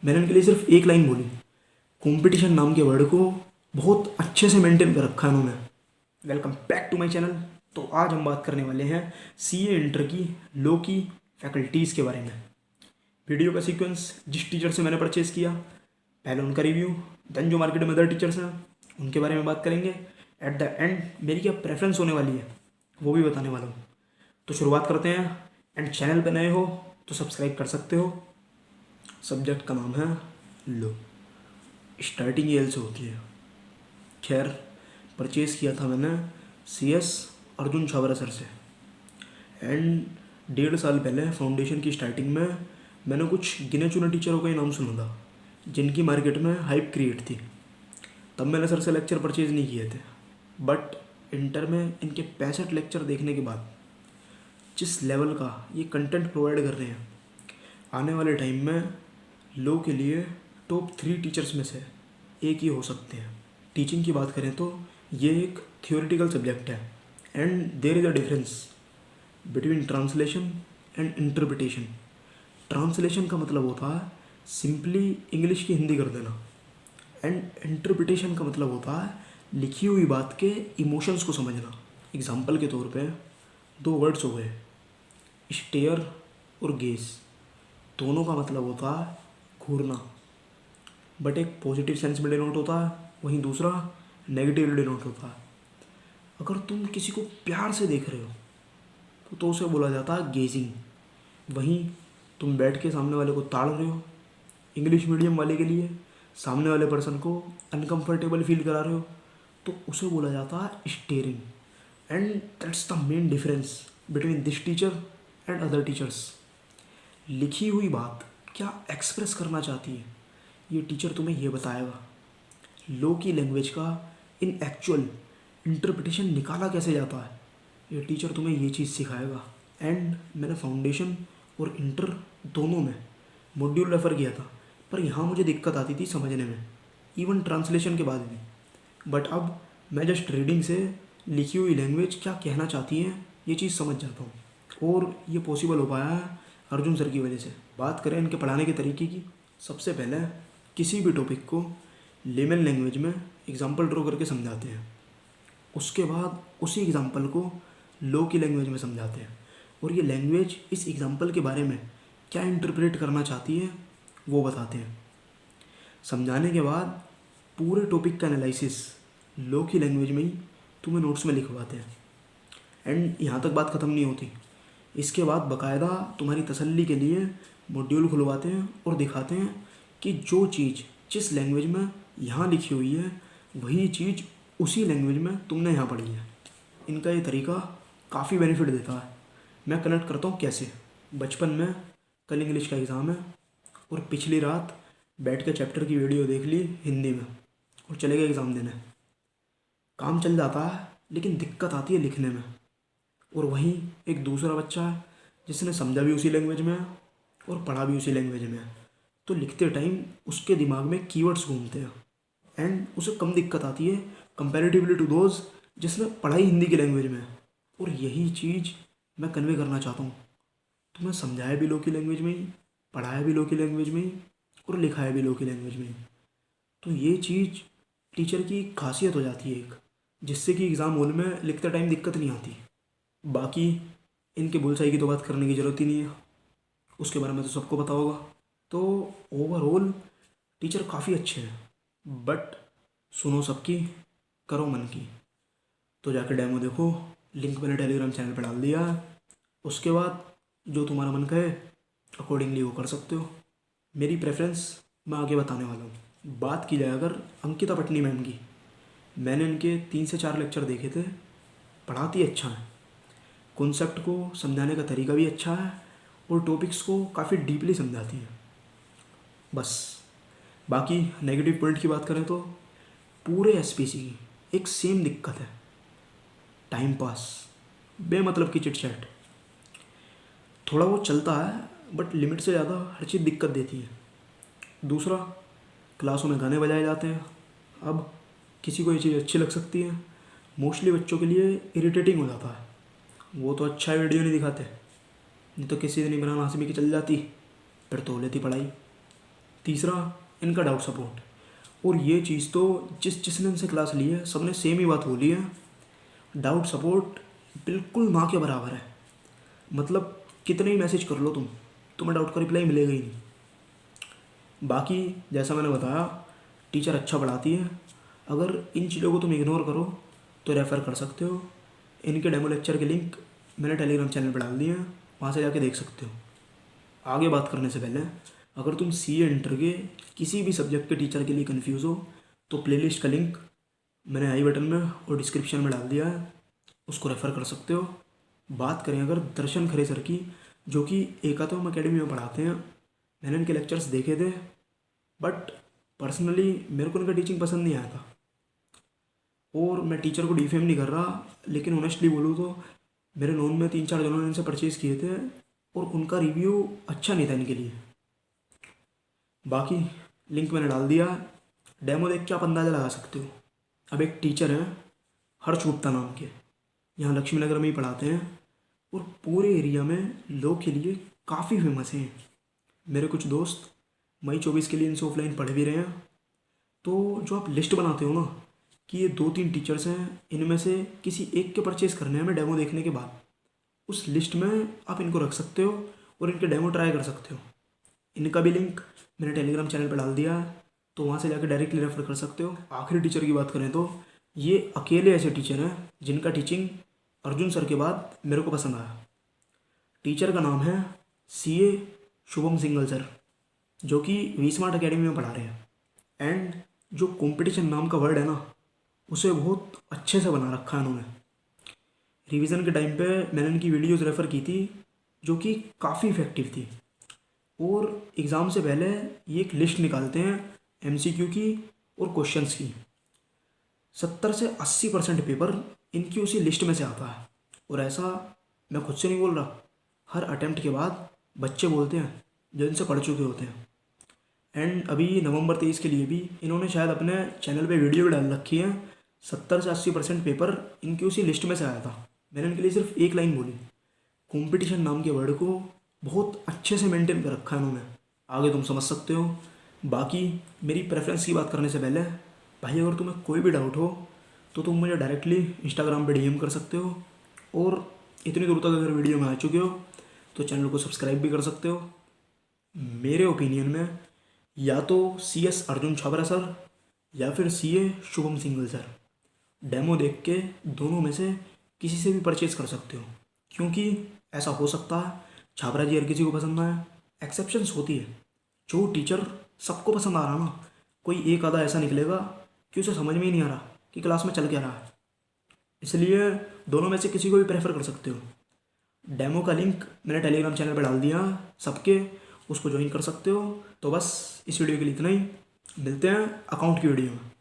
मैंने उनके लिए सिर्फ एक लाइन बोली। कंपटीशन नाम के वर्ड को बहुत अच्छे से मेंटेन कर रखा है उन्होंने। Welcome back to my channel. तो आज हम बात करने वाले हैं सीए इंटर की लो की फैकल्टीज़ के बारे में। वीडियो का सीक्वेंस जिस टीचर से मैंने परचेज़ किया, पहले उनका रिव्यू, देन जो मार्केट में अदर टीचर्स हैं उनके बारे में बात करेंगे। एट द एंड मेरी क्या प्रेफरेंस होने वाली है वो भी बताने वाला हूँ। तो शुरुआत करते हैं। एंड चैनल पर नए हो तो सब्सक्राइब कर सकते हो। सब्जेक्ट का नाम है लो। स्टार्टिंग एल से होती है। खैर, परचेज़ किया था मैंने CS अर्जुन छाबरा सर से। एंड 1.5 साल पहले फाउंडेशन की स्टार्टिंग में मैंने कुछ गिने चुने टीचरों का ही नाम सुना था जिनकी मार्केट में हाइप क्रिएट थी। तब मैंने सर से लेक्चर परचेज़ नहीं किए थे, बट इंटर में इनके 65 लेक्चर देखने के बाद जिस लेवल का ये कंटेंट प्रोवाइड कर रहे हैं, आने वाले टाइम में लो के लिए टॉप 3 टीचर्स में से एक ही हो सकते हैं। टीचिंग की बात करें तो ये एक थियोरेटिकल सब्जेक्ट है and there is a difference between translation and interpretation. Translation का मतलब होता है सिंपली इंग्लिश की हिंदी कर देना, एंड इंटरप्रिटेशन का मतलब होता है लिखी हुई बात के इमोशंस को समझना। एग्जाम्पल के तौर पे 2 वर्ड्स हो गए, स्टेयर और गेज। दोनों का मतलब होता है घूरना, बट एक पॉजिटिव सेंस में डिनोट होता है, वहीं दूसरा नेगेटिव डिनोट होता है। अगर तुम किसी को प्यार से देख रहे हो तो उसे बोला जाता है गेजिंग। वहीं तुम बैठ के सामने वाले को ताड़ रहे हो, इंग्लिश मीडियम वाले के लिए सामने वाले पर्सन को अनकंफर्टेबल फील करा रहे हो, तो उसे बोला जाता है steering. And that's the main difference between this teacher and other teachers. लिखी हुई बात क्या एक्सप्रेस करना चाहती है ये टीचर तुम्हें ये बताएगा। लो की लैंग्वेज का इन एक्चुअल इंटरप्रिटेशन निकाला कैसे जाता है ये टीचर तुम्हें ये चीज़ सिखाएगा। एंड मैंने फाउंडेशन और इंटर दोनों में मॉड्यूल रेफ़र किया था, पर यहाँ मुझे दिक्कत आती थी समझने में, इवन ट्रांसलेशन के बाद भी। बट अब मैं जस्ट रीडिंग से लिखी हुई लैंग्वेज क्या कहना चाहती है ये चीज़ समझ जाता हूँ, और ये पॉसिबल हो पाया है अर्जुन सर की वजह से। बात करें इनके पढ़ाने के तरीके की, सबसे पहले किसी भी टॉपिक को लेमन लैंग्वेज में एग्जांपल ड्रॉ करके समझाते हैं, उसके बाद उसी एग्जांपल को लो की लैंग्वेज में समझाते हैं, और ये लैंग्वेज इस एग्जांपल के बारे में क्या इंटरप्रेट करना चाहती है वो बताते हैं। समझाने के बाद पूरे टॉपिक का एनालिसिस लो की लैंग्वेज में ही तुम्हें नोट्स में लिखवाते हैं। एंड यहाँ तक बात ख़त्म नहीं होती, इसके बाद बाकायदा तुम्हारी तसल्ली के लिए मॉड्यूल खुलवाते हैं और दिखाते हैं कि जो चीज़ जिस लैंग्वेज में यहाँ लिखी हुई है वही चीज़ उसी लैंग्वेज में तुमने यहाँ पढ़ी है। इनका ये तरीका काफ़ी बेनिफिट देता है। मैं कनेक्ट करता हूँ कैसे। बचपन में कल इंग्लिश का एग्ज़ाम है और पिछली रात बैठ के चैप्टर की वीडियो देख ली हिंदी में और चले गए एग्ज़ाम देने। काम चल जाता है लेकिन दिक्कत आती है लिखने में। और वहीं एक दूसरा बच्चा है जिसने समझा भी उसी लैंग्वेज में है और पढ़ा भी उसी लैंग्वेज में है, तो लिखते टाइम उसके दिमाग में कीवर्ड्स घूमते हैं एंड उसे कम दिक्कत आती है कंपैरेटिवली टू दोज जिसने पढ़ाई हिंदी की लैंग्वेज में है। और यही चीज़ मैं कन्वे करना चाहता हूँ। तुम्हें समझाया भी लो की लैंग्वेज में ही, पढ़ाया भी लो की लैंग्वेज में ही, और लिखाया भी लो की लैंग्वेज में ही। तो ये चीज़ टीचर की खासियत हो जाती है एक, जिससे कि एग्ज़ाम हॉल में लिखते टाइम दिक्कत नहीं आती। बाकी इनके बुलसाई की तो बात करने की ज़रूरत ही नहीं है, उसके बारे में तो सबको पता होगा। तो ओवरऑल टीचर काफ़ी अच्छे हैं, बट सुनो सबकी, करो मन की। तो जाकर डेमो देखो, लिंक मैंने टेलीग्राम चैनल पर डाल दिया है। उसके बाद जो तुम्हारा मन कहे अकॉर्डिंगली वो कर सकते हो। मेरी प्रेफरेंस मैं आगे बताने वाला हूँ। बात की जाए अगर अंकिता पटनी मैम की, मैंने इनके 3 से 4 लेक्चर देखे थे। पढ़ाती अच्छा है, कॉन्सेप्ट को समझाने का तरीका भी अच्छा है, और टॉपिक्स को काफ़ी डीपली समझाती है। बस बाकी नेगेटिव पॉइंट की बात करें तो पूरे SPC की एक सेम दिक्कत है, टाइम पास, बेमतलब की चिट चैट। थोड़ा वो चलता है बट लिमिट से ज़्यादा हर चीज़ दिक्कत देती है। दूसरा, क्लासों में गाने बजाए जाते हैं। अब किसी को ये चीज़ अच्छी लग सकती है, मोस्टली बच्चों के लिए इरिटेटिंग हो जाता है। वो तो अच्छा वीडियो नहीं दिखाते, नहीं तो किसी दिन इमरान हाशमी की चल जाती, फिर तो लेती पढ़ाई। तीसरा इनका डाउट सपोर्ट। और ये चीज़ तो जिसने इनसे क्लास ली है सबने सेम ही बात बोली है, डाउट सपोर्ट बिल्कुल ना के बराबर है। मतलब कितने ही मैसेज कर लो तुम्हें डाउट का रिप्लाई मिलेगा ही नहीं। बाकी जैसा मैंने बताया, टीचर अच्छा पढ़ाती है। अगर इन चीज़ों को तुम इग्नोर करो तो रेफ़र कर सकते हो। इनके डेमो लेक्चर के लिंक मैंने टेलीग्राम चैनल पर डाल दिए हैं, वहाँ से जाके देख सकते हो। आगे बात करने से पहले, अगर तुम सीए इंटर के किसी भी सब्जेक्ट के टीचर के लिए कंफ्यूज हो तो प्लेलिस्ट का लिंक मैंने आई बटन में और डिस्क्रिप्शन में डाल दिया है, उसको रेफ़र कर सकते हो। बात करें अगर दर्शन खरे सर की, जो कि एकात्म अकेडमी में पढ़ाते हैं, मैंने इनके लेक्चर्स देखे थे, बट पर्सनली मेरे को इनका टीचिंग पसंद नहीं आया था। और मैं टीचर को डिफेम नहीं कर रहा, लेकिन ऑनेस्टली बोलूँ तो मेरे नोन में 3-4 जनों ने इनसे परचेज़ किए थे और उनका रिव्यू अच्छा नहीं था इनके लिए। बाकी लिंक मैंने डाल दिया, डेमो देख के आप अंदाज़ा लगा सकते हो। अब एक टीचर हैं हर्ष गुप्ता नाम के, यहाँ लक्ष्मी नगर में ही पढ़ाते हैं और पूरे एरिया में लॉ के लिए काफ़ी फेमस हैं। मेरे कुछ दोस्त मई 24 के लिए इनसे ऑफलाइन पढ़ भी रहे हैं। तो जो आप लिस्ट बनाते हो ना कि ये 2-3 टीचर्स हैं, इनमें से किसी एक के परचेज़ करने हैं हमें डेमो देखने के बाद, उस लिस्ट में आप इनको रख सकते हो और इनके डेमो ट्राई कर सकते हो। इनका भी लिंक मैंने टेलीग्राम चैनल पर डाल दिया है, तो वहाँ से जाकर डायरेक्टली रेफर कर सकते हो। आखिरी टीचर की बात करें तो ये अकेले ऐसे टीचर हैं जिनका टीचिंग अर्जुन सर के बाद मेरे को पसंद आया। टीचर का नाम है सीए शुभम सिंगल सर, जो कि वी स्मार्ट अकेडमी में पढ़ा रहे हैं। एंड जो कंपटीशन नाम का वर्ड है ना, उसे बहुत अच्छे से बना रखा है उन्होंने। रिवीजन के टाइम पे मैंने इनकी वीडियोस रेफ़र की थी, जो कि काफ़ी इफ़ेक्टिव थी। और एग्ज़ाम से पहले ये एक लिस्ट निकालते हैं एमसीक्यू की और क्वेश्चंस की। 70 से 80% पेपर इनकी उसी लिस्ट में से आता है। और ऐसा मैं खुद से नहीं बोल रहा, हर अटेम्प्ट के बाद बच्चे बोलते हैं जो इनसे पढ़ चुके होते हैं। एंड अभी नवंबर 23 के लिए भी इन्होंने शायद अपने चैनल पे वीडियो भी डाल रखी है। 70 से 80% पेपर इनकी उसी लिस्ट में से आया था। मैंने इनके लिए सिर्फ एक लाइन बोली, कंपटीशन नाम के वर्ड को बहुत अच्छे से मेंटेन कर रखा है इन्होंने, आगे तुम समझ सकते हो। बाकी मेरी प्रेफरेंस की बात करने से पहले भाई, अगर तुम्हें कोई भी डाउट हो तो तुम मुझे डायरेक्टली इंस्टाग्राम पे डीएम कर सकते हो। और इतनी दूर तक अगर वीडियो में आ चुके हो तो चैनल को सब्सक्राइब भी कर सकते हो। मेरे ओपिनियन में या तो CS अर्जुन छाबरा सर या फिर CA Shubham single sir, demo देख के दोनों में से किसी से भी परचेज़ कर सकते हो। क्योंकि ऐसा हो सकता है छाबरा जी हर किसी को पसंद आए, एक्सेप्शंस होती है। जो टीचर सबको पसंद आ रहा ना, कोई एक आधा ऐसा निकलेगा कि उसे समझ में ही नहीं आ रहा कि क्लास में चल क्या रहा है। इसलिए दोनों में से किसी को भी प्रेफर कर सकते हो। डेमो का लिंक मैंने टेलीग्राम चैनल पर डाल दिया सबके, उसको ज्वाइन कर सकते हो। तो बस इस वीडियो के लिए इतना ही, मिलते हैं अकाउंट की वीडियो में।